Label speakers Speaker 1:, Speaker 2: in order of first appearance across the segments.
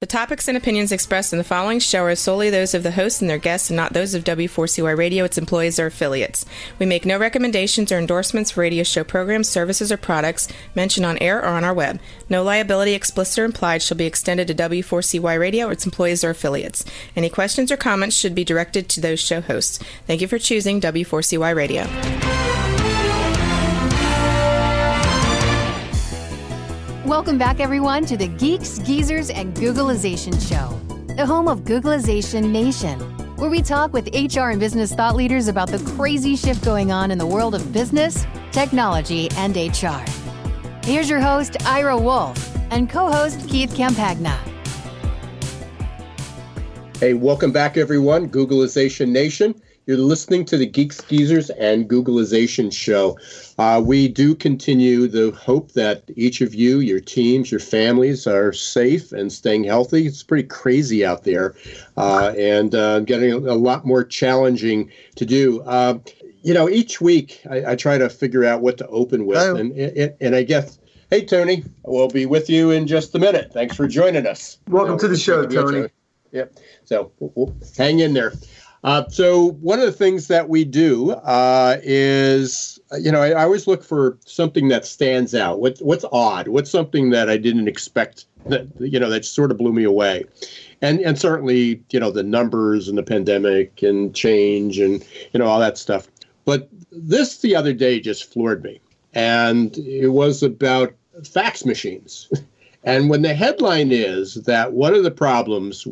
Speaker 1: The topics and opinions expressed in the following show are solely those of the host and their guests and not those of W4CY Radio, its employees, or affiliates. We make no recommendations or endorsements for radio show programs, services, or products mentioned on air or on our web. No liability, explicit or implied, shall be extended to W4CY Radio or its employees or affiliates. Any questions or comments should be directed to those show hosts. Thank you for choosing W4CY Radio.
Speaker 2: Welcome back, everyone, to the Geeks, Geezers, and Googlization Show, the home of Googlization Nation, where we talk with HR and business thought leaders about the crazy shift going on in the world of business, technology, and HR. Here's your host, Ira Wolf, and co-host Keith Campagna.
Speaker 3: Hey, welcome back, everyone, Googlization Nation. You're listening to the Geeks, Geezers, and Googlization Show. We do continue the hope that each of you, your teams, your families are safe and staying healthy. It's pretty crazy out there and getting a lot more challenging to do. Each week I try to figure out what to open with. And I guess, hey, Tony, we'll be with you in just a minute. Thanks for joining us.
Speaker 4: Welcome to the show, Tony.
Speaker 3: Yep. So we'll hang in there. So one of the things that we do is, I always look for something that stands out. What's odd? What's something that I didn't expect that sort of blew me away? And certainly, the numbers and the pandemic and change and, all that stuff. But this the other day just floored me. And it was about fax machines. And when the headline is that one of the problems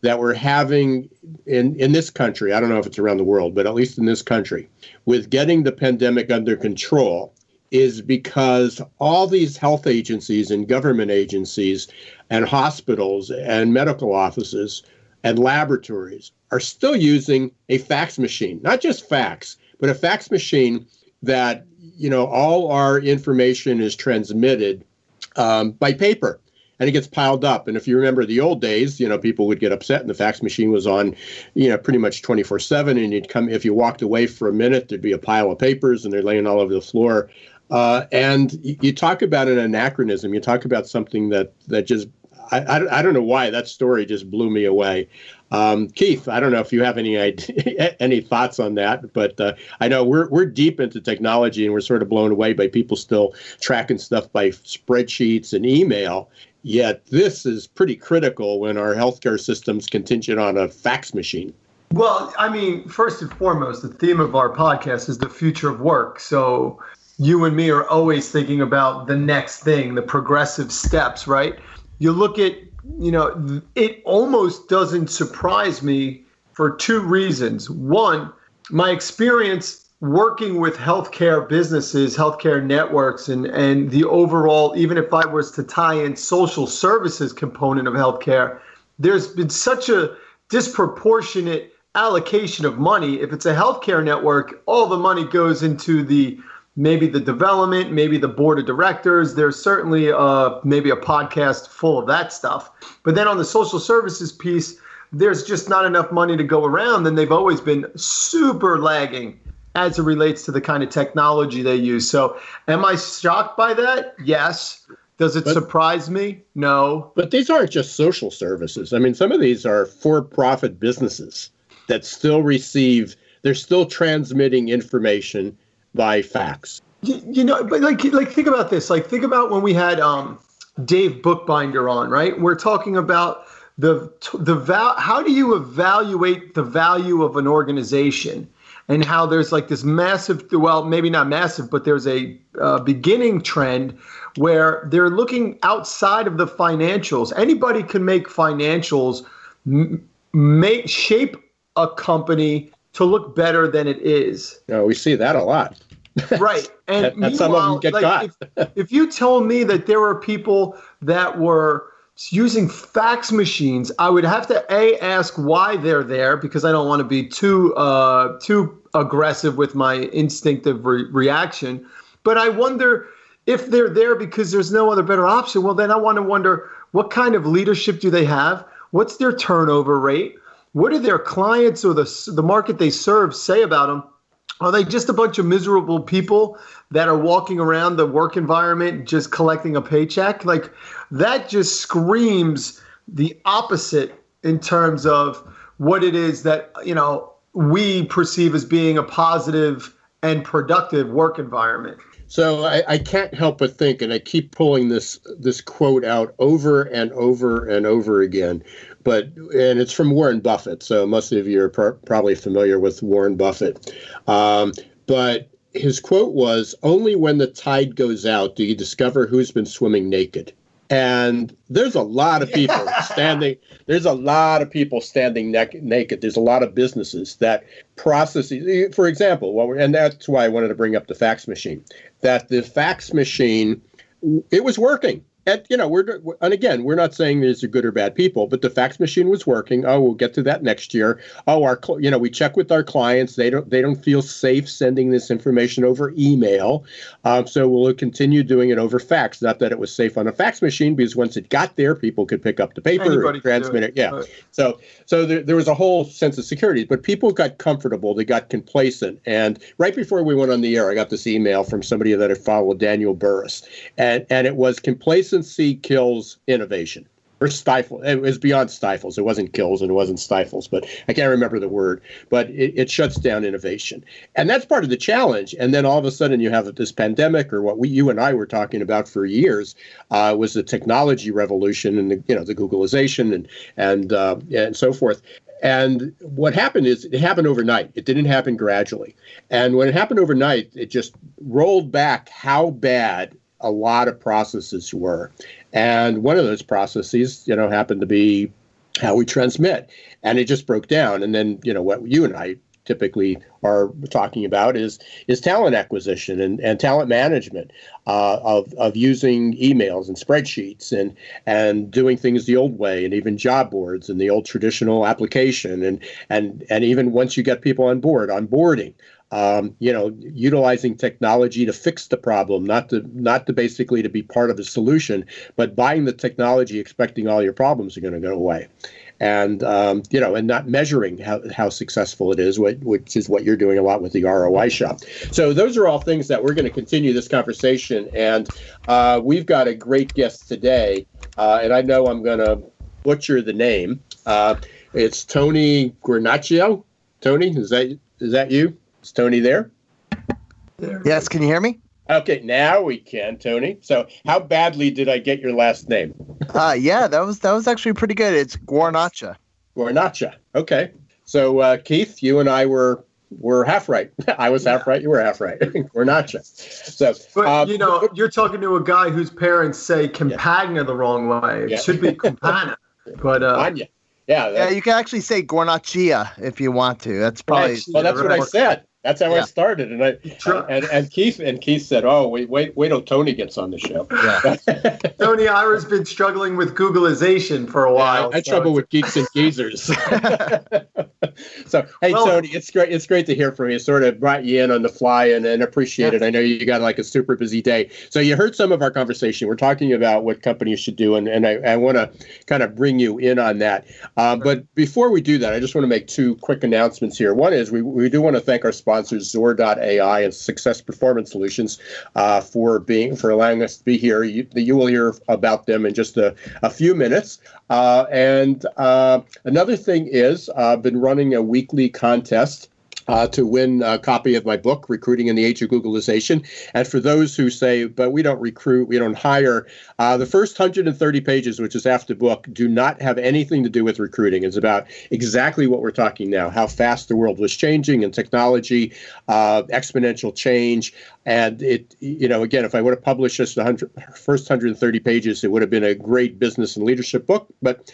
Speaker 3: that we're having in this country, I don't know if it's around the world, but at least in this country, with getting the pandemic under control is because all these health agencies and government agencies and hospitals and medical offices and laboratories are still using a fax machine, not just fax, but a fax machine that, all our information is transmitted by paper. And it gets piled up. And if you remember the old days, people would get upset and the fax machine was on, pretty much 24/7. And if you walked away for a minute, there'd be a pile of papers and they're laying all over the floor. And you talk about an anachronism. You talk about something that just, I don't know why that story just blew me away. Keith, I don't know if you have any thoughts on that, but I know we're deep into technology and we're sort of blown away by people still tracking stuff by spreadsheets and email. Yet this is pretty critical when our healthcare system's contingent on a fax machine.
Speaker 4: Well, I mean, first and foremost, the theme of our podcast is the future of work. So you and me are always thinking about the next thing, the progressive steps, right? You look at, it almost doesn't surprise me for two reasons. One, my experience working with healthcare businesses, healthcare networks, and the overall, even if I was to tie in social services component of healthcare, there's been such a disproportionate allocation of money. If it's a healthcare network, all the money goes into maybe the development, maybe the board of directors. There's certainly maybe a podcast full of that stuff. But then on the social services piece, there's just not enough money to go around, and they've always been super lagging as it relates to the kind of technology they use. So am I shocked by that? Yes. Does it surprise me? No.
Speaker 3: But these aren't just social services. I mean, some of these are for-profit businesses that still they're still transmitting information by fax.
Speaker 4: But think about this. Think about when we had Dave Bookbinder on, right? We're talking about how do you evaluate the value of an organization? And how there's this massive, well, maybe not massive, but there's a beginning trend where they're looking outside of the financials. Anybody can make financials shape a company to look better than it is.
Speaker 3: No, we see that a lot.
Speaker 4: Right. And
Speaker 3: some of them get got.
Speaker 4: If you told me that there were people that were using fax machines, I would have to ask why they're there, because I don't want to be too aggressive with my instinctive reaction. But I wonder if they're there because there's no other better option. Well, then I want to wonder, what kind of leadership do they have? What's their turnover rate? What do their clients or the market they serve say about them? Are they just a bunch of miserable people that are walking around the work environment just collecting a paycheck? That just screams the opposite in terms of what it is that, we perceive as being a positive and productive work environment.
Speaker 3: So I can't help but think, and I keep pulling this quote out over and over and over again, and it's from Warren Buffett. So most of you are probably familiar with Warren Buffett. But his quote was, "Only when the tide goes out do you discover who's been swimming naked." And there's a lot of people standing. There's a lot of people standing naked. There's a lot of businesses that processes, for example, and that's why I wanted to bring up the fax machine. That the fax machine, it was working. And, we're not saying these are good or bad people, but the fax machine was working. Oh, we'll get to that next year. Oh, we check with our clients. They don't feel safe sending this information over email. So we'll continue doing it over fax. Not that it was safe on a fax machine, because once it got there, people could pick up the paper and transmit it. Yeah. Right. So there was a whole sense of security, but people got comfortable. They got complacent. And right before we went on the air, I got this email from somebody that I followed, Daniel Burris, and it was complacency kills innovation, or stifle. It was beyond stifles. It wasn't kills and it wasn't stifles, but I can't remember the word. But it shuts down innovation, and that's part of the challenge. And then all of a sudden, you have this pandemic, or what you and I were talking about for years, was the technology revolution and the Googleization and so forth. And what happened is it happened overnight. It didn't happen gradually. And when it happened overnight, it just rolled back how bad a lot of processes were. And one of those processes, happened to be how we transmit. And it just broke down. And then, what you and I typically are talking about is talent acquisition and talent management, of using emails and spreadsheets and doing things the old way, and even job boards and the old traditional application, and even once you get people on board, onboarding. Utilizing technology to fix the problem, not to basically to be part of the solution, but buying the technology expecting all your problems are going to go away. And, and not measuring how successful it is, which is what you're doing a lot with the ROI shop. So those are all things that we're going to continue this conversation. And we've got a great guest today, and I know I'm going to butcher the name. It's Tony Guarnaccia. Tony, is that you? Is Tony there?
Speaker 5: Yes, can you hear me?
Speaker 3: Okay, now we can, Tony. So how badly did I get your last name?
Speaker 5: Yeah, that was actually pretty good. It's Guarnaccia.
Speaker 3: Guarnaccia. Okay. So Keith, you and I were half right. I was half right. You were half right. Guarnaccia. So,
Speaker 4: but you're talking to a guy whose parents say Campagna the wrong way. It should be Campana. But
Speaker 5: yeah, you can actually say Guarnaccia if you want to. That's probably
Speaker 3: that's what I said. That's how I started, and Keith said, "Oh, wait till Tony gets on the show."
Speaker 5: Yeah.
Speaker 4: Tony Ira's been struggling with Googleization for a while.
Speaker 3: I trouble with geeks and geezers. So, hey, Tony, it's great to hear from you. Sort of brought you in on the fly and appreciate it. I know you got like a super busy day. So you heard some of our conversation. We're talking about what companies should do, and I want to kind of bring you in on that. But before we do that, I just want to make two quick announcements here. One is we do want to thank our sponsors, Zor.ai and Success Performance Solutions, for allowing us to be here. You will hear about them in just a few minutes. And another thing is I've been running a weekly contest to win a copy of my book, Recruiting in the Age of Googleization. And for those who say, but we don't recruit, we don't hire, the first 130 pages, which is half the book, do not have anything to do with recruiting. It's about exactly what we're talking now, how fast the world was changing and technology, exponential change. And it, again, if I would have published just the first 130 pages, it would have been a great business and leadership book. But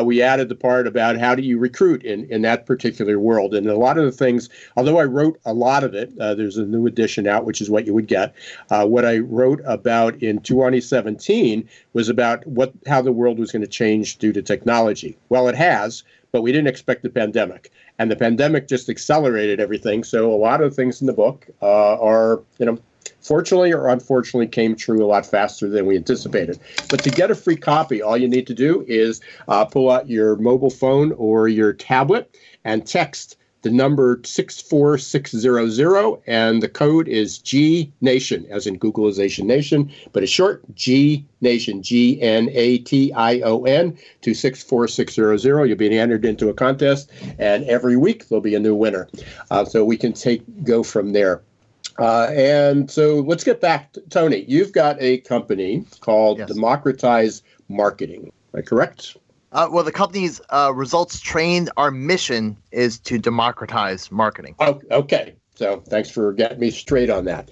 Speaker 3: we added the part about how do you recruit in that particular world. And a lot of the things, although I wrote a lot of it, there's a new edition out, which is what you would get. What I wrote about in 2017 was about how the world was going to change due to technology. Well, it has, but we didn't expect the pandemic. And the pandemic just accelerated everything. So a lot of things in the book are, fortunately or unfortunately, came true a lot faster than we anticipated. But to get a free copy, all you need to do is pull out your mobile phone or your tablet and text the number 64600, and the code is G Nation, as in Googleization Nation, but it's short, G Nation, GNATION, to 64600. You'll be entered into a contest, and every week there'll be a new winner. So we can go from there. And so let's get back to Tony. You've got a company called Democratize Marketing. Am I correct?
Speaker 5: Well, the company's results trained. Our mission is to democratize marketing.
Speaker 3: Oh, okay. So thanks for getting me straight on that.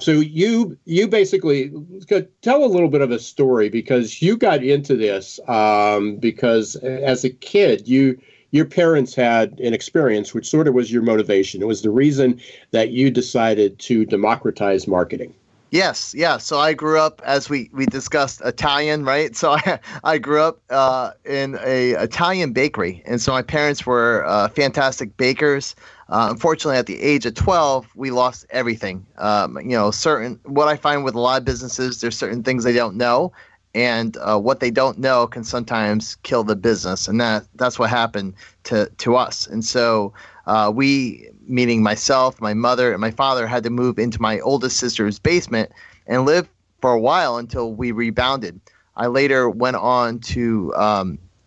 Speaker 3: So you basically tell a little bit of a story, because you got into this because as a kid, your parents had an experience which sort of was your motivation. It was the reason that you decided to democratize marketing.
Speaker 5: Yes, yeah. So I grew up, as we discussed, Italian, right? So I grew up in a Italian bakery, and so my parents were fantastic bakers. Unfortunately, at the age of 12, we lost everything. What I find with a lot of businesses, there's certain things they don't know, and what they don't know can sometimes kill the business, and that's what happened to us. And so we, meaning myself, my mother, and my father, had to move into my oldest sister's basement and live for a while until we rebounded. I later went on to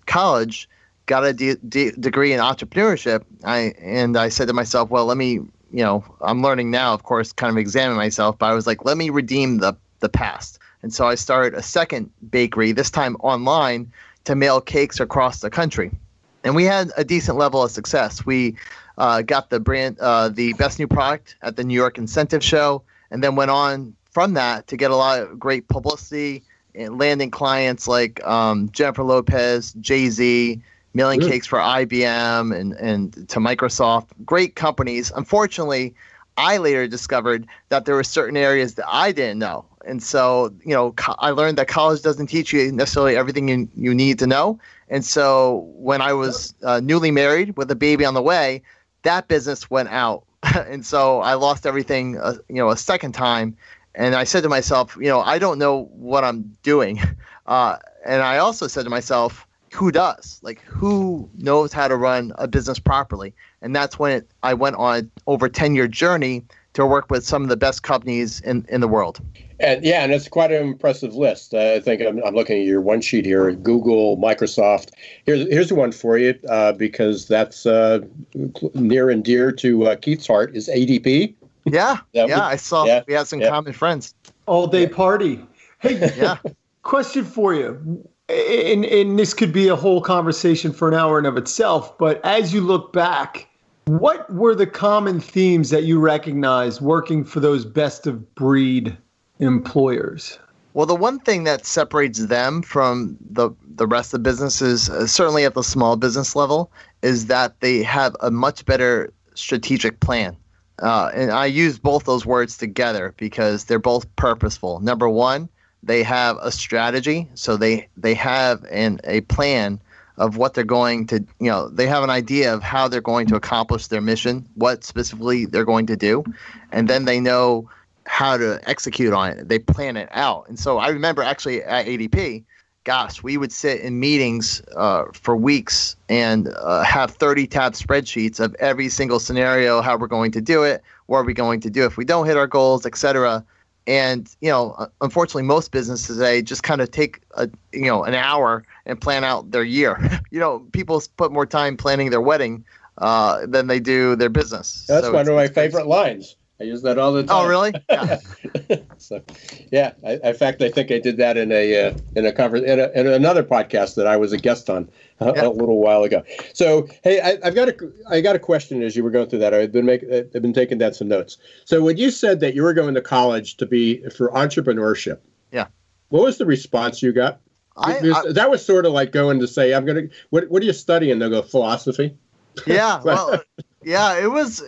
Speaker 5: college, got a degree in entrepreneurship. I said to myself, well, let me, I'm learning now, of course, kind of examine myself, but I was like, let me redeem the past. And so I started a second bakery, this time online, to mail cakes across the country. And we had a decent level of success. We got the best new product at the New York Incentive Show, and then went on from that to get a lot of great publicity and landing clients like Jennifer Lopez, Jay-Z, mailing cakes for IBM and to Microsoft. Great companies. Unfortunately, I later discovered that there were certain areas that I didn't know. And so, I learned that college doesn't teach you necessarily everything you need to know. And so when I was newly married with a baby on the way, that business went out. And so I lost everything, a second time. And I said to myself, I don't know what I'm doing. And I also said to myself, who does? Like, who knows how to run a business properly? And that's when I went on over a 10-year journey to work with some of the best companies in the world.
Speaker 3: And it's quite an impressive list. I think I'm looking at your one sheet here: Google, Microsoft. Here's the one for you, because that's near and dear to Keith's heart, is ADP.
Speaker 5: Yeah, I saw we had some common friends.
Speaker 4: All day party. Hey, question for you. And this could be a whole conversation for an hour in of itself, but as you look back, what were the common themes that you recognized working for those best of breed employers?
Speaker 5: Well, the one thing that separates them from the rest of the businesses, certainly at the small business level, is that they have a much better strategic plan. And I use both those words together because they're both purposeful. Number one, they have a strategy. So they have a plan of what they're going to, they have an idea of how they're going to accomplish their mission, what specifically they're going to do. And then they know how to execute on it. They plan it out. And so I remember actually at ADP, we would sit in meetings for weeks and have 30-tab spreadsheets of every single scenario, how we're going to do it, what are we going to do if we don't hit our goals, et cetera. And, unfortunately, most businesses today just kind of take an hour and plan out their year. People put more time planning their wedding than they do their business.
Speaker 3: That's one of my favorite lines. I use that all the time.
Speaker 5: Oh, really? Yeah.
Speaker 3: So, in fact, I think I did that in another podcast that I was a guest on a little while ago. So, hey, I got a question as you were going through that. I've been taking down some notes. So, when you said that you were going to college for entrepreneurship, what was the response you got? That was sort of like going to say, what are you studying? They'll go, philosophy.
Speaker 5: Yeah. Well, it was.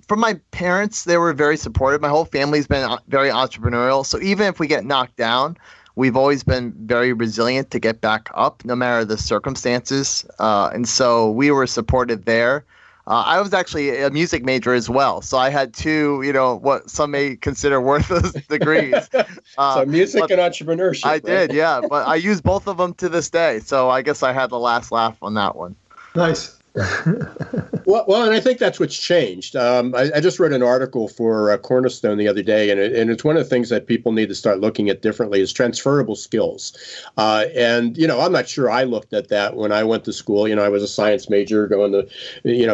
Speaker 5: From my parents, they were very supportive. My whole family's been very entrepreneurial. So even if we get knocked down, we've always been very resilient to get back up, no matter the circumstances. And so we were supported there. I was actually a music major as well. So I had two, what some may consider worthless degrees.
Speaker 3: So music and entrepreneurship.
Speaker 5: I did, yeah. But I use both of them to this day. So I guess I had the last laugh on that one.
Speaker 4: Nice.
Speaker 3: Well, and I think that's what's changed. I just read an article for Cornerstone the other day, and it's one of the things that people need to start looking at differently is transferable skills. And, I'm not sure I looked at that when I went to school. I was a science major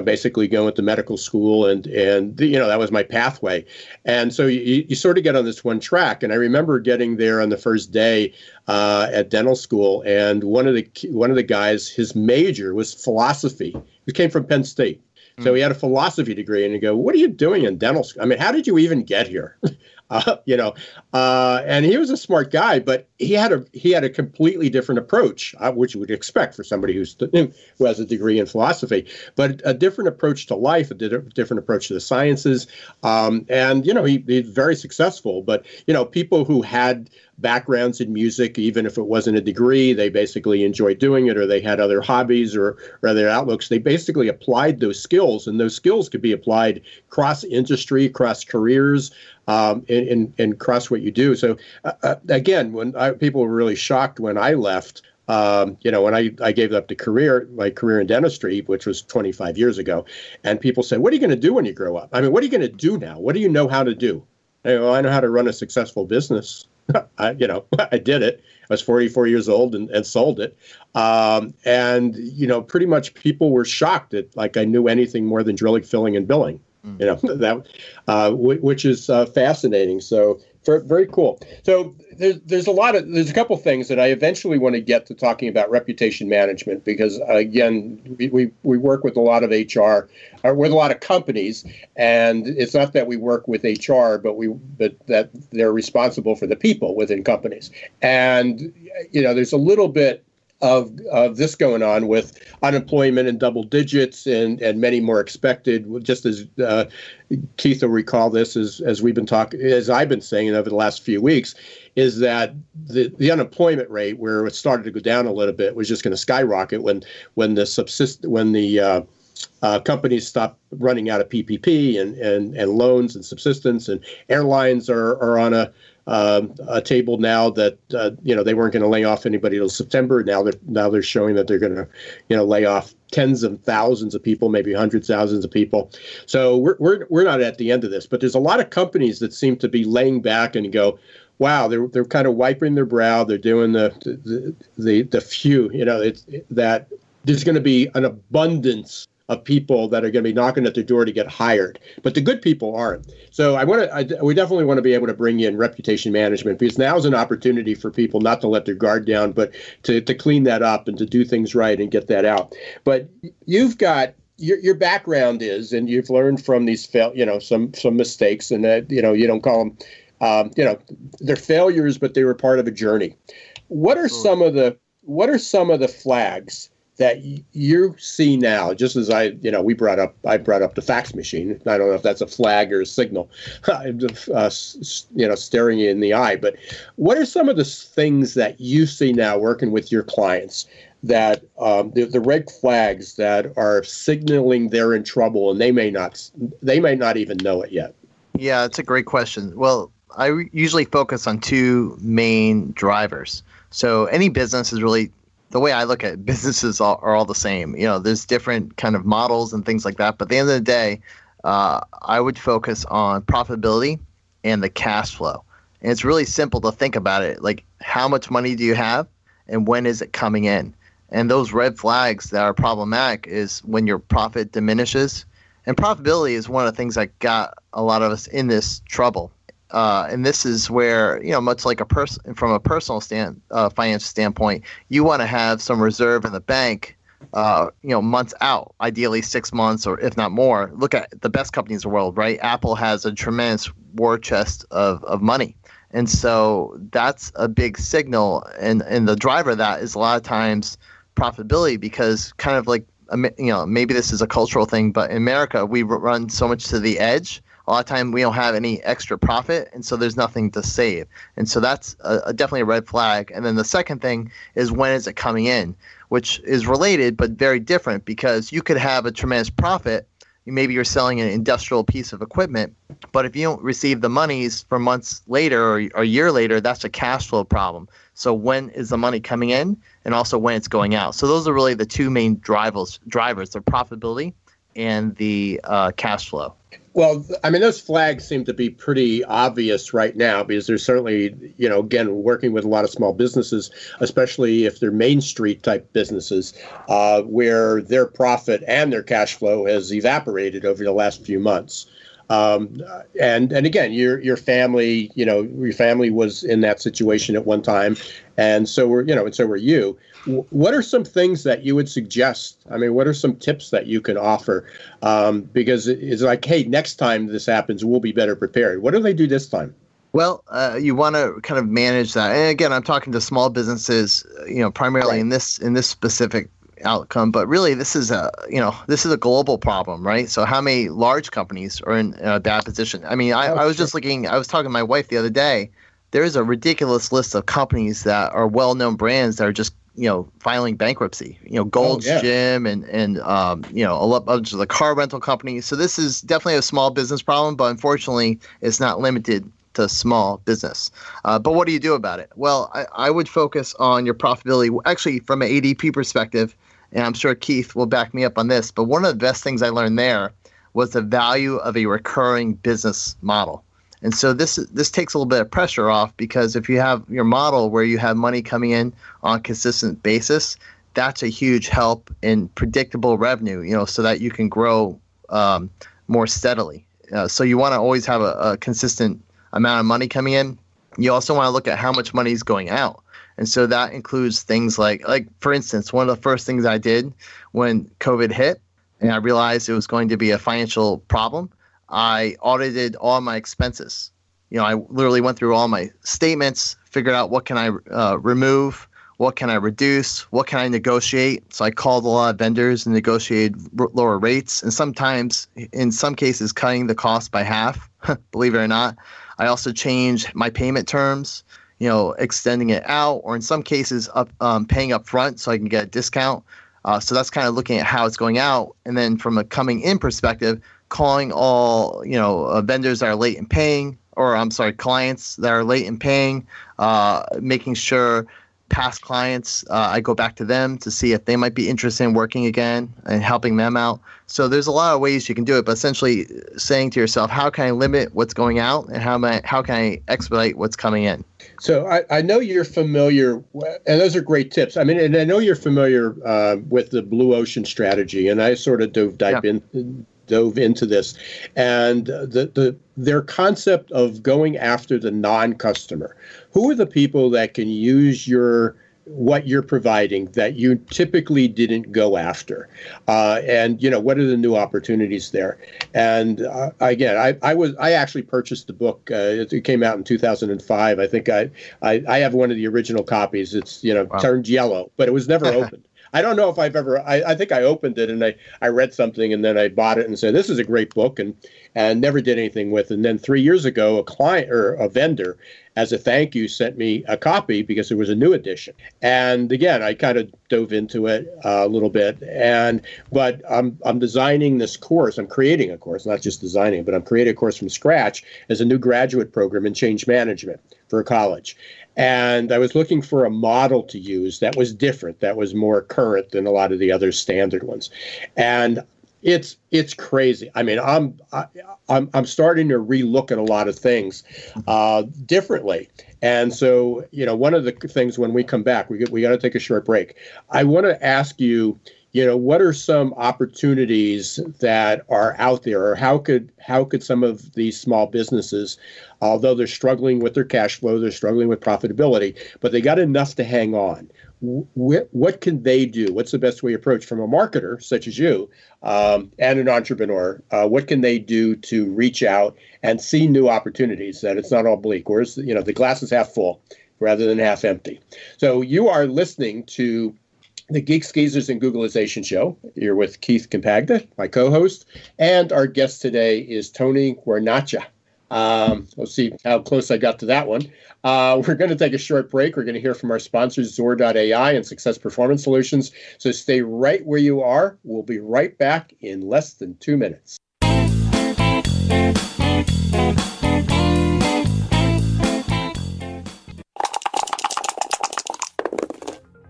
Speaker 3: basically going to medical school, and that was my pathway. And so you sort of get on this one track. And I remember getting there on the first day at dental school, and one of the guys, his major was philosophy. He came from Penn State. So he had a philosophy degree, and you go, what are you doing in dental school? I mean, how did you even get here? And he was a smart guy, but he had a completely different approach, which you would expect for somebody who has a degree in philosophy, but a different approach to life, a different approach to the sciences. He's very successful, but, people who had backgrounds in music, even if it wasn't a degree, they basically enjoyed doing it, or they had other hobbies or other outlooks. They basically applied those skills, and those skills could be applied cross industry, cross careers, and cross what you do. So again, when people were really shocked when I left, when I gave up my career in dentistry, which was 25 years ago, and people said, what are you going to do when you grow up? I mean, what are you going to do now? What do you know how to do? I know how to run a successful business. I did it. I was 44 years old and sold it. Pretty much people were shocked that I knew anything more than drilling, filling, and billing. Which is fascinating. So very cool. So there's a couple things that I eventually want to get to talking about reputation management, because again, we work with a lot of HR, with a lot of companies, and it's not that we work with HR, but that they're responsible for the people within companies. And there's a little bit of this going on with unemployment in double digits and many more expected, just as Keith will recall this as we've been talking, as I've been saying over the last few weeks, is that the unemployment rate, where it started to go down a little bit, was just going to skyrocket when the companies stop running out of PPP and loans and subsistence, and airlines are on a table now that they weren't going to lay off anybody till September. Now they're showing that they're going to lay off tens of thousands of people, maybe hundreds of thousands of people. So we're not at the end of this, but there's a lot of companies that seem to be laying back and go, wow, they're kind of wiping their brow. They're doing the few, it's that there's going to be an abundance of people that are going to be knocking at their door to get hired, but the good people aren't. So we definitely want to be able to bring in reputation management, because now is an opportunity for people not to let their guard down, but to clean that up and to do things right and get that out. But you've got your background is, and you've learned from these some mistakes, and you don't call them they're failures, but they were part of a journey. What are some of the flags that you see now, just as I brought up the fax machine. I don't know if that's a flag or a signal, staring you in the eye. But what are some of the things that you see now working with your clients that the red flags that are signaling they're in trouble, and they may not even know it yet?
Speaker 5: Yeah, it's a great question. Well, I usually focus on two main drivers. So any business is really, the way I look at businesses are all the same. There's different kind of models and things like that. But at the end of the day, I would focus on profitability and the cash flow. And it's really simple to think about it. Like, how much money do you have and when is it coming in? And those red flags that are problematic is when your profit diminishes. And profitability is one of the things that got a lot of us in this trouble. And this is where, much like from a personal financial standpoint, you want to have some reserve in the bank, months out, ideally 6 months or if not more. Look at the best companies in the world, right? Apple has a tremendous war chest of money. And so that's a big signal. And the driver of that is a lot of times profitability, because kind of like, maybe this is a cultural thing, but in America, we run so much to the edge. A lot of time we don't have any extra profit, and so there's nothing to save. And so that's definitely a red flag. And then the second thing is, when is it coming in, which is related but very different, because you could have a tremendous profit maybe you're selling an industrial piece of equipment, but if you don't receive the monies for months later or a year later, that's a cash flow problem. So when is the money coming in, and also when it's going out? So those are really the two main drivers, the profitability and the cash flow.
Speaker 3: Well, I mean, those flags seem to be pretty obvious right now, because there's certainly, again, working with a lot of small businesses, especially if they're Main Street type businesses, where their profit and their cash flow has evaporated over the last few months. And again, your family, your family was in that situation at one time, and so were you. What are some things that you would suggest? I mean, what are some tips that you can offer? Because it's like, hey, next time this happens, we'll be better prepared. What do they do this time?
Speaker 5: Well, you want to kind of manage that. And again, I'm talking to small businesses, primarily
Speaker 3: Right.
Speaker 5: in this specific outcome, but really this is a global problem, right? So how many large companies are in a bad position? I mean, I was just looking, I was talking to my wife the other day. There is a ridiculous list of companies that are well-known brands that are just filing bankruptcy. Gold's Gym and a bunch of the car rental companies. So this is definitely a small business problem, but unfortunately, it's not limited to small business. But what do you do about it? Well, I would focus on your profitability. Actually, from an ADP perspective, and I'm sure Keith will back me up on this, but one of the best things I learned there was the value of a recurring business model. And so this takes a little bit of pressure off, because if you have your model where you have money coming in on a consistent basis, that's a huge help in predictable revenue, so that you can grow more steadily. So you want to always have a consistent amount of money coming in. You also want to look at how much money is going out. And so that includes things like for instance, one of the first things I did when COVID hit and I realized it was going to be a financial problem, I audited all my expenses. I literally went through all my statements, figured out what can I remove, what can I reduce, what can I negotiate. So I called a lot of vendors and negotiated lower rates, and sometimes, in some cases, cutting the cost by half, believe it or not. I also changed my payment terms, extending it out, or in some cases, paying up front so I can get a discount. So that's kind of looking at how it's going out. And then from a coming in perspective, calling all, vendors that are late in paying, or clients that are late in paying, making sure past clients, I go back to them to see if they might be interested in working again and helping them out. So there's a lot of ways you can do it, but essentially saying to yourself, how can I limit what's going out, and how can I expedite what's coming in?
Speaker 3: So I know you're familiar, and those are great tips. I mean, and I know you're familiar with the blue ocean strategy, and I sort of dove into this, and their concept of going after the non-customer. Who are the people that can use what you're providing that you typically didn't go after, and what are the new opportunities there? And again, I actually purchased the book. It came out in 2005. I think I have one of the original copies. It's turned yellow, but it was never opened. I don't know if I've ever, I think I opened it and I read something and then I bought it and said, this is a great book, and never did anything with it. And then 3 years ago, a client or a vendor, as a thank you, sent me a copy because it was a new edition. And again, I kind of dove into it a little bit. But I'm designing this course. I'm creating a course, not just designing, but I'm creating a course from scratch as a new graduate program in change management for a college. And I was looking for a model to use that was different, that was more current than a lot of the other standard ones. And it's crazy. I mean, I'm starting to relook at a lot of things differently. And so, one of the things when we come back, we got to take a short break. I want to ask you, what are some opportunities that are out there, or how could some of these small businesses, although they're struggling with their cash flow, they're struggling with profitability, but they got enough to hang on. What can they do? What's the best way to approach from a marketer such as you and an entrepreneur? What can they do to reach out and see new opportunities, that it's not all bleak, whereas the glass is half full rather than half empty? So you are listening to the Geeks, Geezers, and Googlization Show. You're with Keith Compagna, my co-host, and our guest today is Tony Guarnaccia. We'll see how close I got to that one. We're going to take a short break. We're going to hear from our sponsors, Zor.ai and Success Performance Solutions. So stay right where you are. We'll be right back in less than 2 minutes.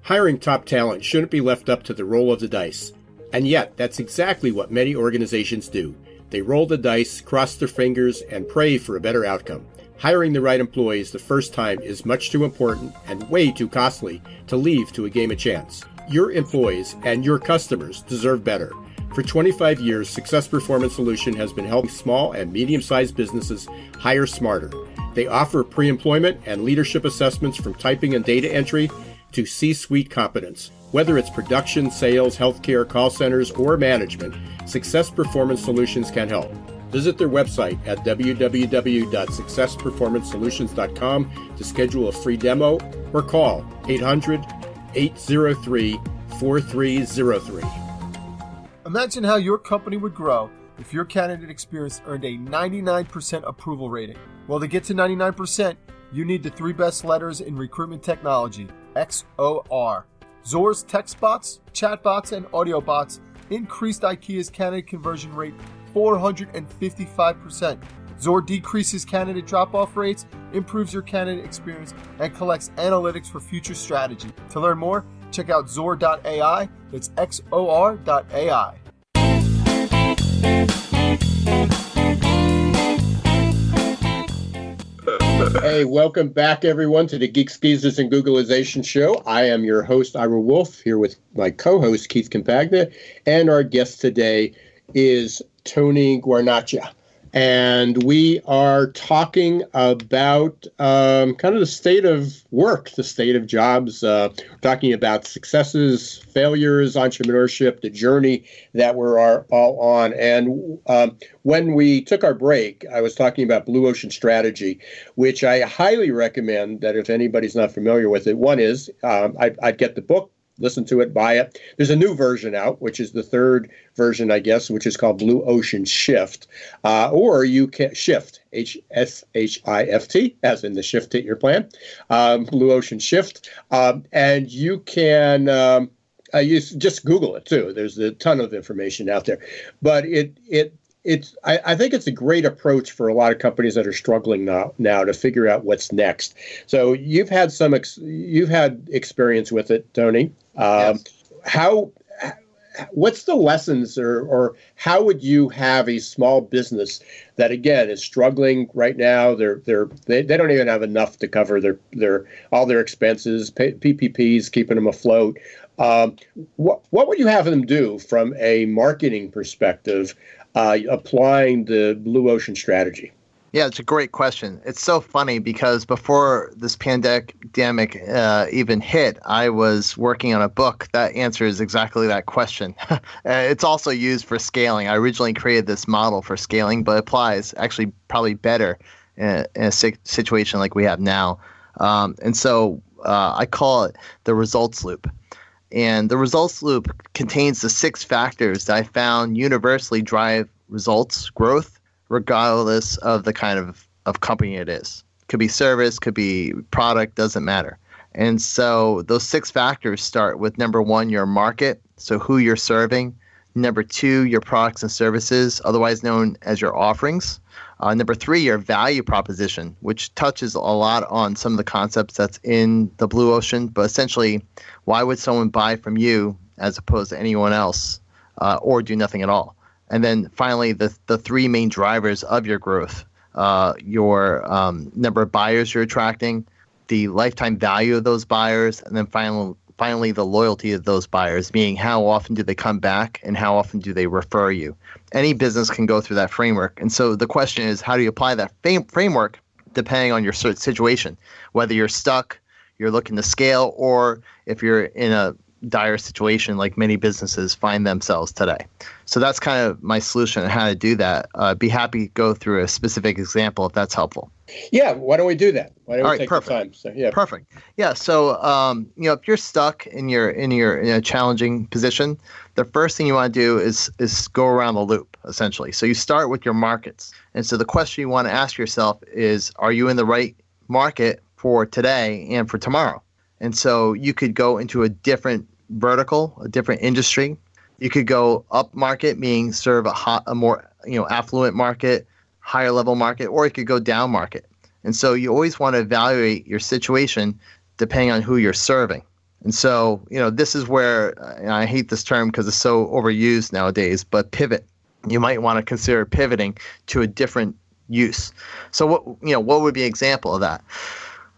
Speaker 3: Hiring top talent shouldn't be left up to the roll of the dice. And yet, that's exactly what many organizations do. They roll the dice, cross their fingers, and pray for a better outcome. Hiring the right employees the first time is much too important and way too costly to leave to a game of chance. Your employees and your customers deserve better. For 25 years, Success Performance Solution has been helping small and medium-sized businesses hire smarter. They offer pre-employment and leadership assessments from typing and data entry to C-suite competence. Whether it's production, sales, healthcare, call centers, or management, Success Performance Solutions can help. Visit their website at www.successperformancesolutions.com to schedule a free demo or call 800-803-4303.
Speaker 6: Imagine how your company would grow if your candidate experience earned a 99% approval rating. Well, to get to 99%, you need the 3 best letters in recruitment technology, XOR. Zor's text bots, chat bots, and audio bots increased IKEA's candidate conversion rate 455%. Zor decreases candidate drop-off rates, improves your candidate experience, and collects analytics for future strategy. To learn more, check out Zor.ai. That's XOR.ai.
Speaker 3: Hey, welcome back, everyone, to the Geeks, Geezers, and Googlization show. I am your host, Ira Wolf, here with my co-host, Keith Campagna, and our guest today is Tony Guarnaccia. And we are talking about kind of the state of work, the state of jobs, talking about successes, failures, entrepreneurship, the journey that we're all on. And when we took our break, I was talking about Blue Ocean Strategy, which I highly recommend that if anybody's not familiar with it. One is I'd get the book, listen to it, buy it. There's a new version out, which is the third version, I guess, which is called Blue Ocean Shift. Or you can Shift, Shift, as in the shift hit your plan, Blue Ocean Shift. And you can you just Google it, too. There's a ton of information out there. But I think it's a great approach for a lot of companies that are struggling now to figure out what's next. So you've had experience with it, Tony.
Speaker 5: Yes.
Speaker 3: What's the lessons, or how would you have a small business that, again, is struggling right now? They don't even have enough to cover all their expenses, PPPs, keeping them afloat. What would you have them do from a marketing perspective, applying the Blue Ocean strategy?
Speaker 5: Yeah, it's a great question. It's so funny because before this pandemic even hit, I was working on a book that answers exactly that question. It's also used for scaling. I originally created this model for scaling, but applies actually probably better in a situation like we have now. And so I call it the results loop. And the results loop contains the 6 factors that I found universally drive results, growth, regardless of the kind of company it is. Could be service, could be product, doesn't matter. And so those 6 factors start with number 1, your market, so who you're serving. Number 2, your products and services, otherwise known as your offerings. Number 3, your value proposition, which touches a lot on some of the concepts that's in the Blue Ocean, but essentially, why would someone buy from you as opposed to anyone else, or do nothing at all? And then finally, the 3 main drivers of your growth, your number of buyers you're attracting, the lifetime value of those buyers, and then finally the loyalty of those buyers, meaning how often do they come back and how often do they refer you. Any business can go through that framework. And so the question is, how do you apply that framework depending on your situation, whether you're stuck, you're looking to scale, or if you're in a dire situation like many businesses find themselves today. So that's kind of my solution on how to do that. Be happy to go through a specific example if that's helpful.
Speaker 3: Yeah, why don't we do that? Why don't
Speaker 5: All
Speaker 3: we
Speaker 5: right,
Speaker 3: take the time? So, yeah.
Speaker 5: Perfect. Yeah. So, if you're stuck in a challenging position, the first thing you want to do is go around the loop, essentially. So you start with your markets. And so the question you want to ask yourself is, are you in the right market for today and for tomorrow? And so you could go into a different vertical, a different industry. You could go up market, meaning serve a more affluent market, higher level market, or you could go down market. And so you always want to evaluate your situation depending on who you're serving. And so, this is where, and I hate this term because it's so overused nowadays, but pivot. You might want to consider pivoting to a different use. So what would be an example of that?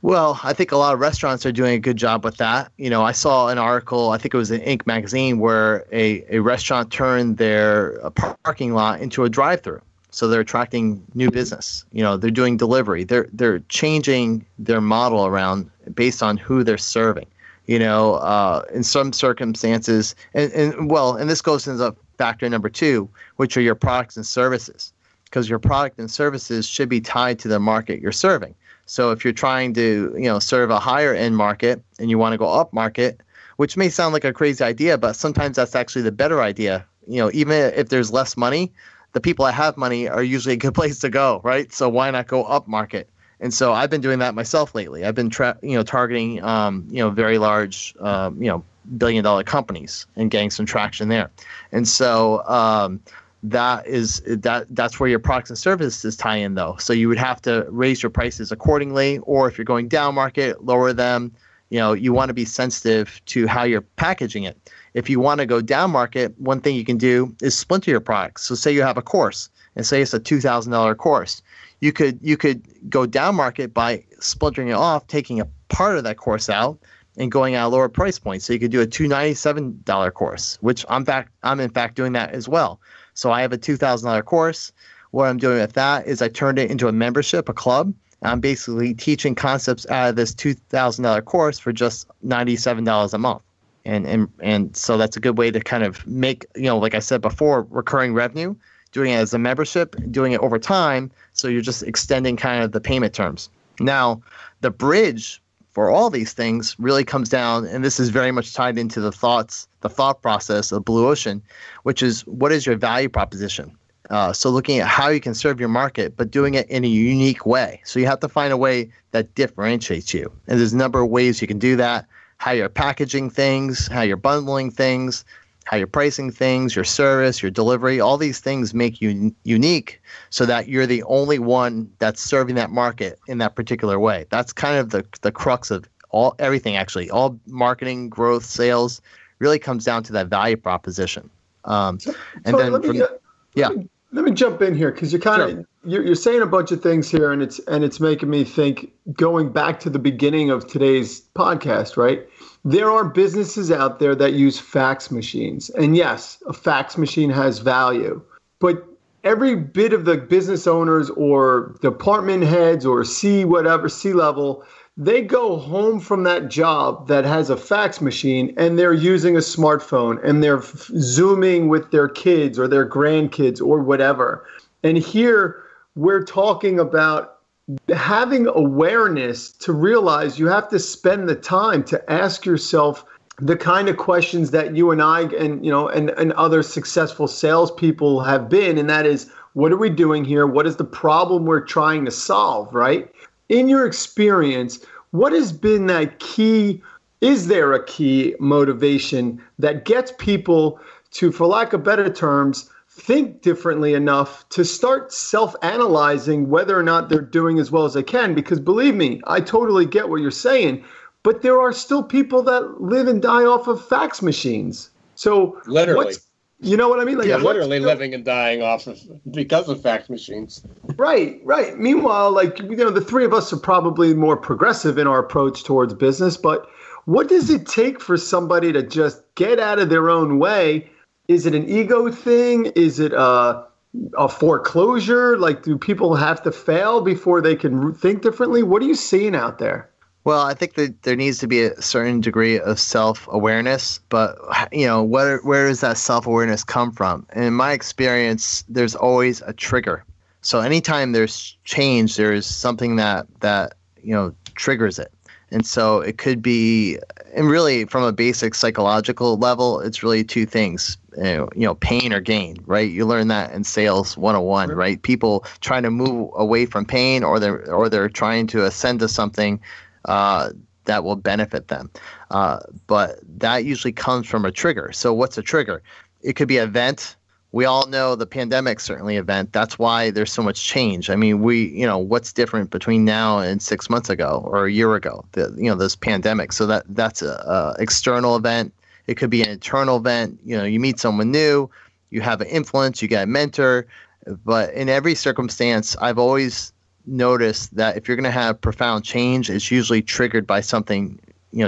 Speaker 5: Well, I think a lot of restaurants are doing a good job with that. I saw an article, I think it was in Inc. magazine, where a restaurant turned their parking lot into a drive-through. So they're attracting new business. They're doing delivery. They're changing their model around based on who they're serving. In some circumstances, and this goes into factor number 2, which are your products and services, because your product and services should be tied to the market you're serving. So if you're trying to, serve a higher end market and you want to go up market, which may sound like a crazy idea, but sometimes that's actually the better idea. Even if there's less money, the people that have money are usually a good place to go, right? So why not go up market? And so I've been doing that myself lately. I've been targeting very large billion-dollar companies and getting some traction there. And so that's where your products and services tie in, though. So you would have to raise your prices accordingly, or if you're going down market, lower them. You want to be sensitive to how you're packaging it. If you want to go down market, one thing you can do is splinter your products. So say you have a course, and say it's a $2,000 course. You could go down market by splintering it off, taking a part of that course out, and going at a lower price point. So you could do a $297 course, which I'm in fact doing that as well. So I have a $2,000 course. What I'm doing with that is I turned it into a membership, a club. I'm basically teaching concepts out of this $2,000 course for just $97 a month. And so that's a good way to kind of make, like I said before, recurring revenue, doing it as a membership, doing it over time. So you're just extending kind of the payment terms. Now, the bridge for all these things really comes down, and this is very much tied into the thought process of Blue Ocean, which is, what is your value proposition? So looking at how you can serve your market, but doing it in a unique way. So you have to find a way that differentiates you. And there's a number of ways you can do that. How you're packaging things, how you're bundling things, how you're pricing things, your service, your delivery, all these things make you unique so that you're the only one that's serving that market in that particular way. That's kind of the crux of everything, actually. All marketing, growth, sales really comes down to that value proposition.
Speaker 4: Let me jump in here, because you're saying a bunch of things here, and it's making me think, going back to the beginning of today's podcast, right? There are businesses out there that use fax machines. And yes, a fax machine has value, but every bit of the business owners or department heads or C-level, they go home from that job that has a fax machine and they're using a smartphone and they're Zooming with their kids or their grandkids or whatever. And here we're talking about having awareness to realize you have to spend the time to ask yourself the kind of questions that you and I and other successful salespeople have been. And that is, what are we doing here? What is the problem we're trying to solve, right? In your experience, what has been that key? Is there a key motivation that gets people to, for lack of better terms, think differently enough to start self-analyzing whether or not they're doing as well as they can? Because believe me, I totally get what you're saying, but there are still people that live and die off of fax machines. So
Speaker 3: literally.
Speaker 4: You know what I mean? Like,
Speaker 3: literally living and dying because of fax machines.
Speaker 4: Right. Meanwhile, the three of us are probably more progressive in our approach towards business, but what does it take for somebody to just get out of their own way? Is it an ego thing? Is it a foreclosure? Like, do people have to fail before they can think differently? What are you seeing out there?
Speaker 5: Well, I think that there needs to be a certain degree of self-awareness, but where does that self-awareness come from? And in my experience, there's always a trigger. So anytime there's change, there's something that triggers it. And so it could be, and really from a basic psychological level, it's really two things, pain or gain, right? You learn that in sales 101, right? People trying to move away from pain, or they're trying to ascend to something that will benefit them. But that usually comes from a trigger. So what's a trigger? It could be an event. We all know the pandemic certainly event. That's why there's so much change. I mean, what's different between now and 6 months ago or a year ago? This pandemic. So that's a external event. It could be an internal event. You meet someone new, you have an influence, you get a mentor. But in every circumstance, I've always noticed that if you're going to have profound change, it's usually triggered by something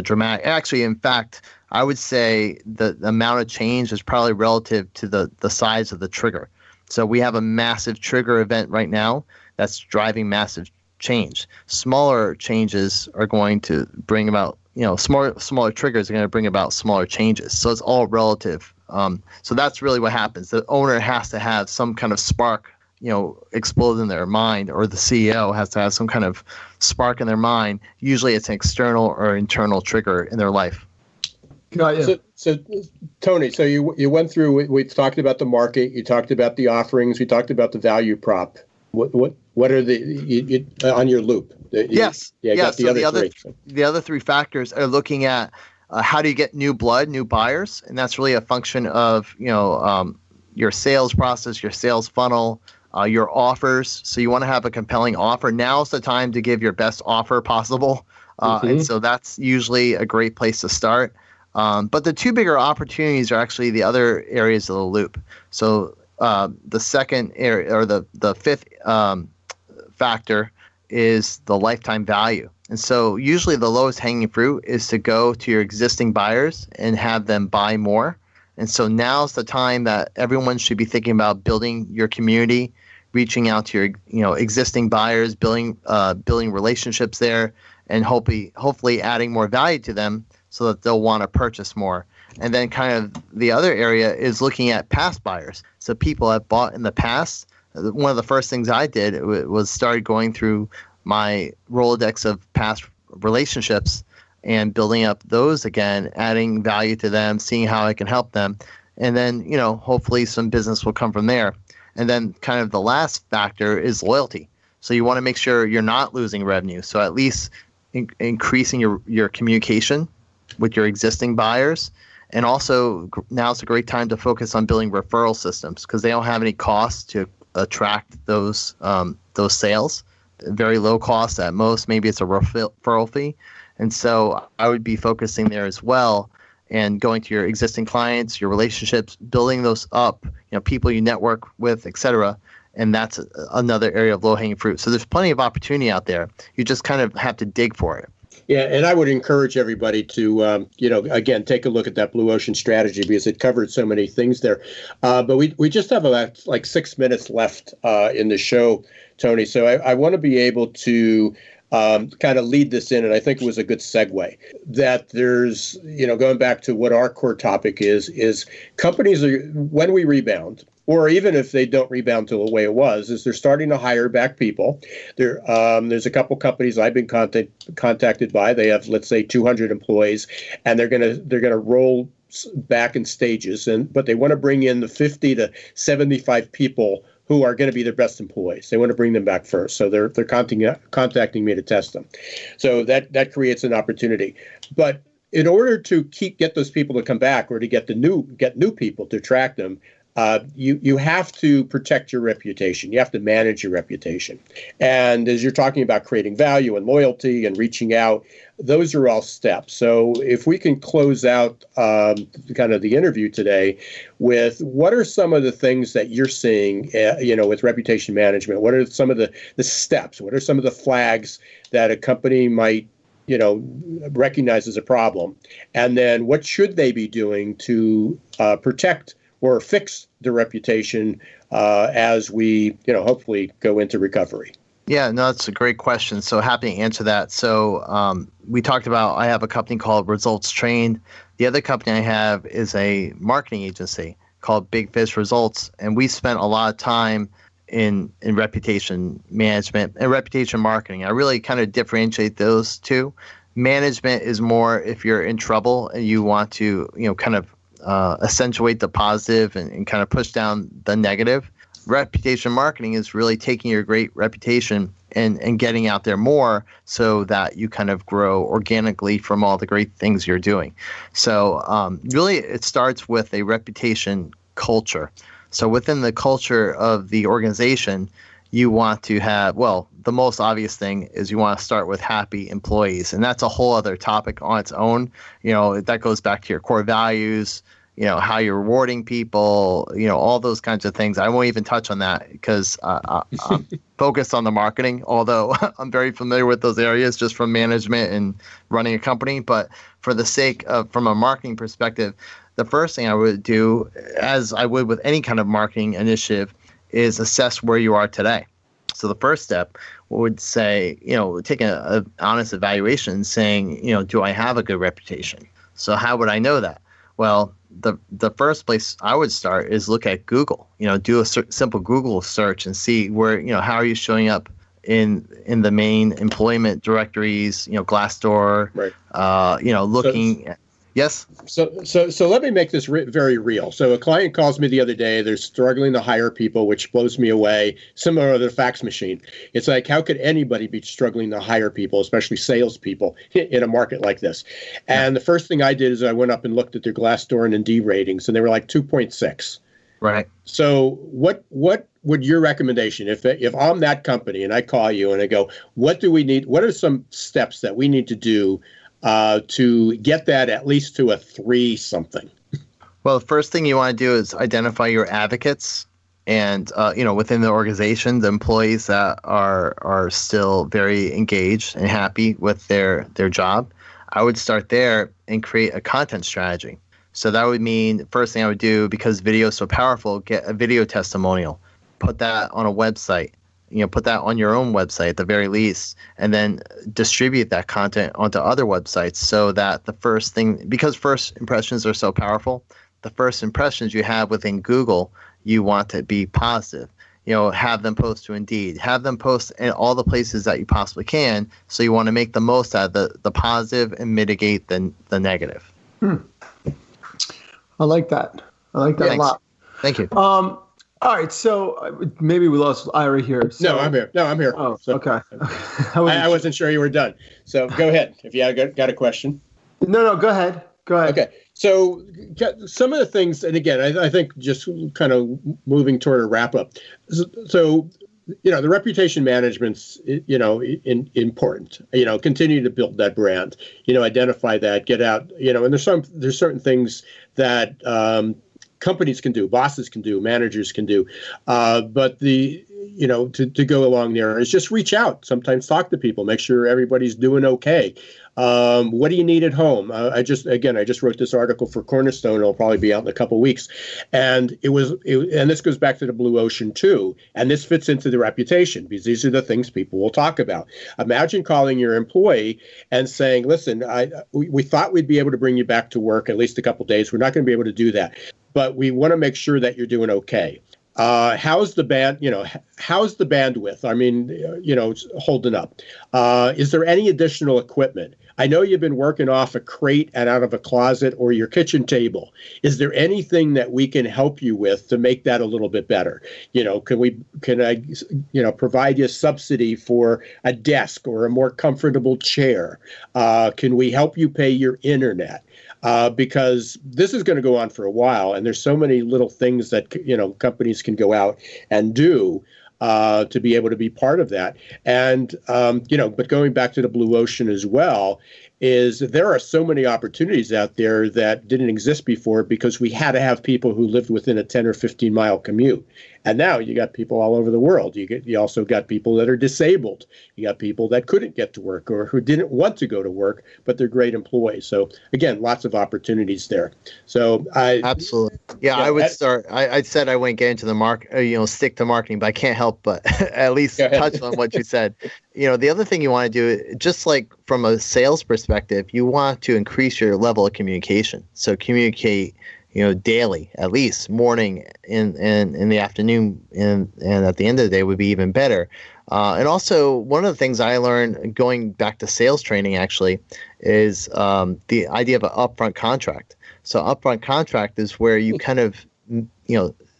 Speaker 5: dramatic. Actually, in fact, I would say the amount of change is probably relative to the size of the trigger. So we have a massive trigger event right now that's driving massive change. Smaller changes are going to bring about, smaller triggers are going to bring about smaller changes. So it's all relative. So that's really what happens. The owner has to have some kind of spark, explode in their mind, or the CEO has to have some kind of spark in their mind. Usually it's an external or internal trigger in their life.
Speaker 3: So Tony, so you went through. We've talked about the market. You talked about the offerings. We talked about the value prop. What are the on your loop?
Speaker 5: Yes.
Speaker 3: Got
Speaker 5: the other three factors are looking at how do you get new blood, new buyers, and that's really a function of your sales process, your sales funnel, your offers. So you want to have a compelling offer. Now's the time to give your best offer possible, and so that's usually a great place to start. But the two bigger opportunities are actually the other areas of the loop. So the second area, or the fifth factor, is the lifetime value. And so usually the lowest hanging fruit is to go to your existing buyers and have them buy more. And so now's the time that everyone should be thinking about building your community, reaching out to your existing buyers, building relationships there, and hopefully adding more value to them, so that they'll want to purchase more. And then kind of the other area is looking at past buyers. So people have bought in the past. One of the first things I did was started going through my Rolodex of past relationships and building up those again, adding value to them, seeing how I can help them. And then, hopefully some business will come from there. And then kind of the last factor is loyalty. So you want to make sure you're not losing revenue. So at least increasing your communication with your existing buyers. And also now's a great time to focus on building referral systems, because they don't have any costs to attract those sales. Very low cost at most. Maybe it's a referral fee. And so I would be focusing there as well, and going to your existing clients, your relationships, building those up, people you network with, etc. And that's another area of low-hanging fruit. So there's plenty of opportunity out there. You just kind of have to dig for it.
Speaker 3: Yeah, and I would encourage everybody to, again, take a look at that Blue Ocean strategy, because it covered so many things there. But we just have about 6 minutes left in the show, Tony. So I want to be able to kind of lead this in, and I think it was a good segue, that there's, going back to what our core topic is companies are, when we rebound, or even if they don't rebound to the way it was, is they're starting to hire back people. There's a couple companies I've been contacted by. They have, let's say, 200 employees, and they're gonna roll back in stages, but they want to bring in the 50 to 75 people who are going to be their best employees. They want to bring them back first, so they're contacting me to test them. So that creates an opportunity, but in order to get those people to come back, or to get new people to attract them, you have to protect your reputation. You have to manage your reputation. And as you're talking about creating value and loyalty and reaching out, those are all steps. So if we can close out kind of the interview today with, what are some of the things that you're seeing, with reputation management? What are some of the steps? What are some of the flags that a company might recognize as a problem? And then what should they be doing to protect or fix the reputation as we, hopefully go into recovery?
Speaker 5: Yeah, no, that's a great question. So happy to answer that. So we talked about, I have a company called Results Train. The other company I have is a marketing agency called Big Fish Results. And we spent a lot of time in reputation management and reputation marketing. I really kind of differentiate those two. Management is more if you're in trouble and you want to, kind of accentuate the positive and kind of push down the negative. Reputation marketing is really taking your great reputation and getting out there more so that you kind of grow organically from all the great things you're doing. So really it starts with a reputation culture. So within the culture of the organization, you want to have, well, the most obvious thing is you want to start with happy employees. And that's a whole other topic on its own. That goes back to your core values, how you're rewarding people, all those kinds of things. I won't even touch on that because I'm focused on the marketing, although I'm very familiar with those areas just from management and running a company. But for the sake of, from a marketing perspective, the first thing I would do, as I would with any kind of marketing initiative, is assess where you are today. So the first step would say, take an honest evaluation saying, do I have a good reputation? So how would I know that? Well, the first place I would start is look at Google. Do a simple Google search and see where, how are you showing up in the main employment directories, Glassdoor, right. Looking at. Yes.
Speaker 3: So let me make this very real. So a client calls me the other day. They're struggling to hire people, which blows me away. Similar to the fax machine. It's like, how could anybody be struggling to hire people, especially salespeople, in a market like this? And the first thing I did is I went up and looked at their Glassdoor and Indeed ratings, and they were like 2.6.
Speaker 5: Right.
Speaker 3: So what would your recommendation, if I'm that company and I call you and I go, what do we need? What are some steps that we need to do to get that at least to a 3 something?
Speaker 5: Well, the first thing you want to do is identify your advocates and, within the organization, the employees that are still very engaged and happy with their job. I would start there and create a content strategy. So that would mean the first thing I would do, because video is so powerful, get a video testimonial, put that on a website. Put that on your own website at the very least, and then distribute that content onto other websites so that the first thing, because first impressions are so powerful, the first impressions you have within Google, you want to be positive. Have them post to Indeed, have them post in all the places that you possibly can. So you want to make the most out of the positive and mitigate the negative.
Speaker 4: I like that. A lot.
Speaker 5: Thank you.
Speaker 4: All right, so maybe we lost Ira here. So.
Speaker 3: No, I'm here.
Speaker 4: Oh,
Speaker 3: so,
Speaker 4: okay.
Speaker 3: I wasn't sure you were done. So go ahead if you got a question. No,
Speaker 4: go ahead.
Speaker 3: Okay, so some of the things, and again, I think just kind of moving toward a wrap up. So, the reputation management's, important. Continue to build that brand. Identify that, get out. And there's certain things that companies can do, bosses can do, managers can do, but to go along there is just reach out. Sometimes talk to people, make sure everybody's doing okay. What do you need at home? I just wrote this article for Cornerstone. It'll probably be out in a couple of weeks, and and this goes back to the blue ocean too, and this fits into the reputation because these are the things people will talk about. Imagine calling your employee and saying, "Listen, we thought we'd be able to bring you back to work at least a couple of days. We're not going to be able to do that, but we want to make sure that you're doing okay. How's the how's the bandwidth? I mean, holding up. Is there any additional equipment? I know you've been working off a crate and out of a closet or your kitchen table. Is there anything that we can help you with to make that a little bit better? Can I provide you a subsidy for a desk or a more comfortable chair? Can we help you pay your internet? Because this is going to go on for a while, and there's so many little things that companies can go out and do to be able to be part of that. And but going back to the blue ocean as well, is there are so many opportunities out there that didn't exist before because we had to have people who lived within a 10 or 15 mile commute. And now you got people all over the world. You also got people that are disabled. You got people that couldn't get to work or who didn't want to go to work, but they're great employees. So again, lots of opportunities there. So
Speaker 5: absolutely. Yeah, I would start. I said I wouldn't get into the stick to marketing, but I can't help but at least touch on what you said. The other thing you want to do, just like from a sales perspective, you want to increase your level of communication. So communicate daily, at least morning and in the afternoon, and at the end of the day would be even better. And also, one of the things I learned going back to sales training actually is the idea of an upfront contract. So upfront contract is where you kind of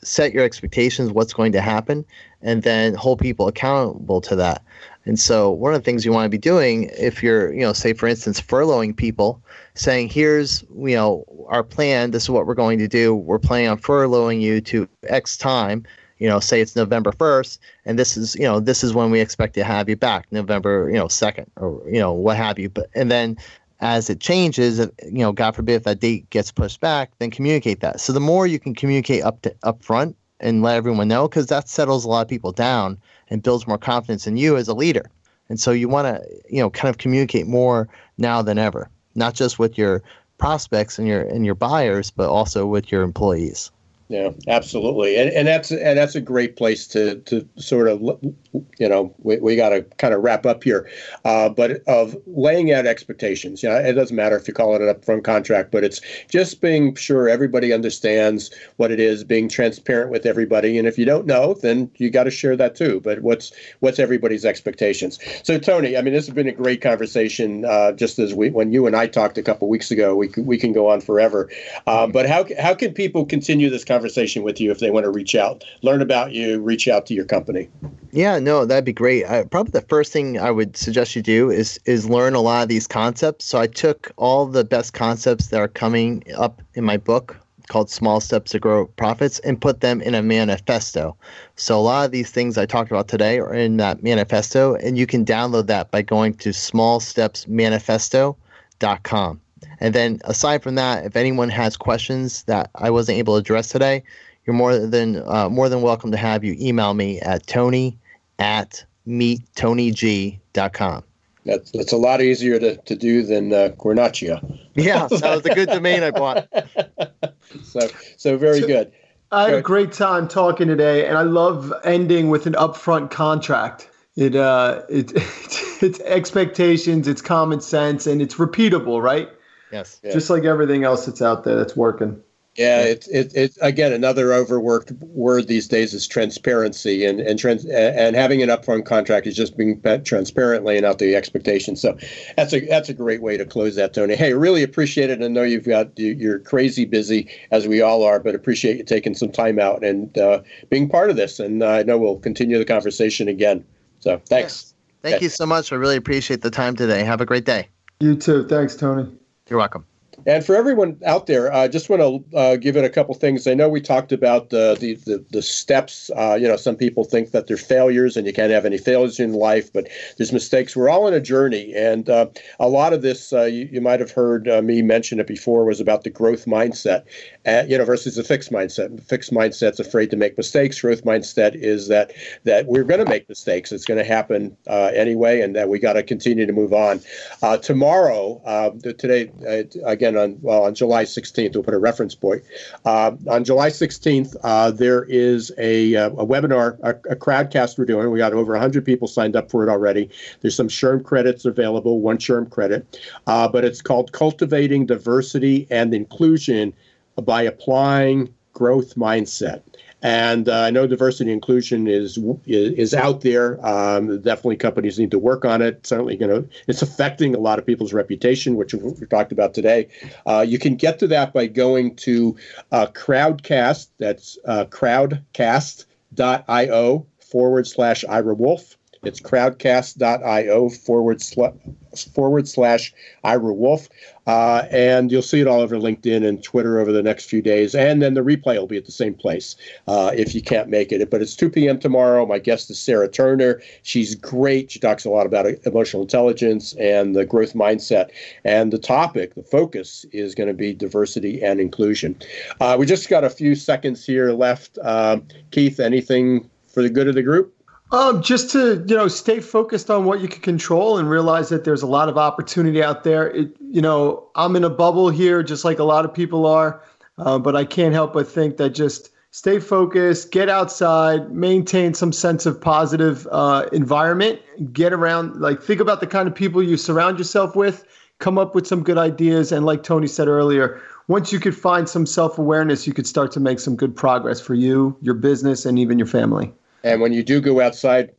Speaker 5: set your expectations, what's going to happen, and then hold people accountable to that. And so one of the things you want to be doing if you're, say, for instance, furloughing people, saying, here's, our plan, this is what we're going to do. We're planning on furloughing you to X time, say it's November 1st, and this is when we expect to have you back, November, 2nd, or, what have you. And then as it changes, God forbid if that date gets pushed back, then communicate that. So the more you can communicate up front and let everyone know, because that settles a lot of people down and builds more confidence in you as a leader. And so you want to, kind of communicate more now than ever, not just with your prospects and your buyers, but also with your employees.
Speaker 3: Yeah, absolutely. And that's a great place to sort of, we got to kind of wrap up here, but of laying out expectations. It doesn't matter if you call it an upfront contract, but it's just being sure everybody understands what it is, being transparent with everybody. And if you don't know, then you got to share that too. But what's everybody's expectations? So Tony, this has been a great conversation. Just as when you and I talked a couple weeks ago, we can go on forever. But how can people continue this conversation with you if they want to reach out, learn about you, reach out to your company?
Speaker 5: Yeah, no, that'd be great. Probably the first thing I would suggest you do is learn a lot of these concepts. So I took all the best concepts that are coming up in my book called Small Steps to Grow Profits and put them in a manifesto. So a lot of these things I talked about today are in that manifesto, and you can download that by going to smallstepsmanifesto.com. And then aside from that, if anyone has questions that I wasn't able to address today, you're more than welcome to have you email me at tony@meettonyg.com.
Speaker 3: That's a lot easier to do than Guarnaccia.
Speaker 5: Yeah, that was a good domain I bought.
Speaker 3: So very good.
Speaker 4: I had a great time talking today, and I love ending with an upfront contract. It's expectations, it's common sense, and it's repeatable, right?
Speaker 5: Yes.
Speaker 4: Just like everything else that's out there that's working.
Speaker 3: Yeah, it's again another overworked word these days is transparency, and having an upfront contract is just being transparent, laying out the expectations. So that's a great way to close that, Tony. Hey, really appreciate it. I know you're crazy busy as we all are, but appreciate you taking some time out and being part of this. And I know we'll continue the conversation again. So thanks.
Speaker 5: Yes. Thank you so much. I really appreciate the time today. Have a great day.
Speaker 4: You too. Thanks, Tony.
Speaker 5: You're welcome.
Speaker 3: And for everyone out there, I just want to give it a couple things. I know we talked about the steps. Some people think that they're failures and you can't have any failures in life, but there's mistakes. We're all on a journey. And a lot of this, you might have heard me mention it before, was about the growth mindset, versus the fixed mindset. The fixed mindset's afraid to make mistakes. Growth mindset is that we're going to make mistakes. It's going to happen anyway, and that we got to continue to move on. Tomorrow, today, again, on July 16th, we'll put a reference point. On July 16th, there is a webinar, a crowdcast we're doing. We got over 100 people signed up for it already. There's some SHRM credits available, one SHRM credit, but it's called Cultivating Diversity and Inclusion by Applying Growth Mindset. And I know diversity and inclusion is out there. Definitely companies need to work on it. Certainly, it's affecting a lot of people's reputation, which we talked about today. You can get to that by going to Crowdcast. That's crowdcast.io/Ira Wolf. It's crowdcast.io/Ira Wolf. And you'll see it all over LinkedIn and Twitter over the next few days. And then the replay will be at the same place if you can't make it. But it's 2 p.m. tomorrow. My guest is Sarah Turner. She's great. She talks a lot about emotional intelligence and the growth mindset. And the topic, the focus, is going to be diversity and inclusion. We just got a few seconds here left. Keith, anything for the good of the group?
Speaker 4: Just to, stay focused on what you can control and realize that there's a lot of opportunity out there. I'm in a bubble here, just like a lot of people are, but I can't help but think that just stay focused, get outside, maintain some sense of positive environment, get around, think about the kind of people you surround yourself with, come up with some good ideas. And like Tony said earlier, once you could find some self-awareness, you could start to make some good progress for you, your business, and even your family.
Speaker 3: And when you do go outside,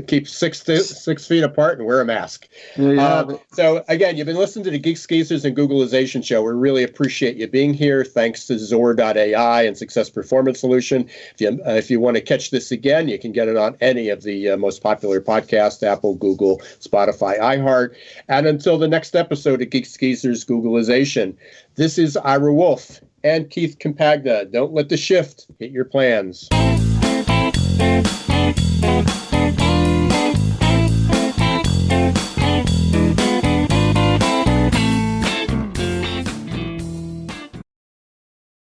Speaker 3: keep 6 feet apart and wear a mask. So again, you've been listening to the Geeks, Geezers, and Googleization show. We really appreciate you being here. Thanks to Zor.ai and Success Performance Solution. If you want to catch this again, you can get it on any of the most popular podcasts, Apple, Google, Spotify, iHeart. And until the next episode of Geeks, Geezers, Googleization, this is Ira Wolf and Keith Compagna. Don't let the shift hit your plans.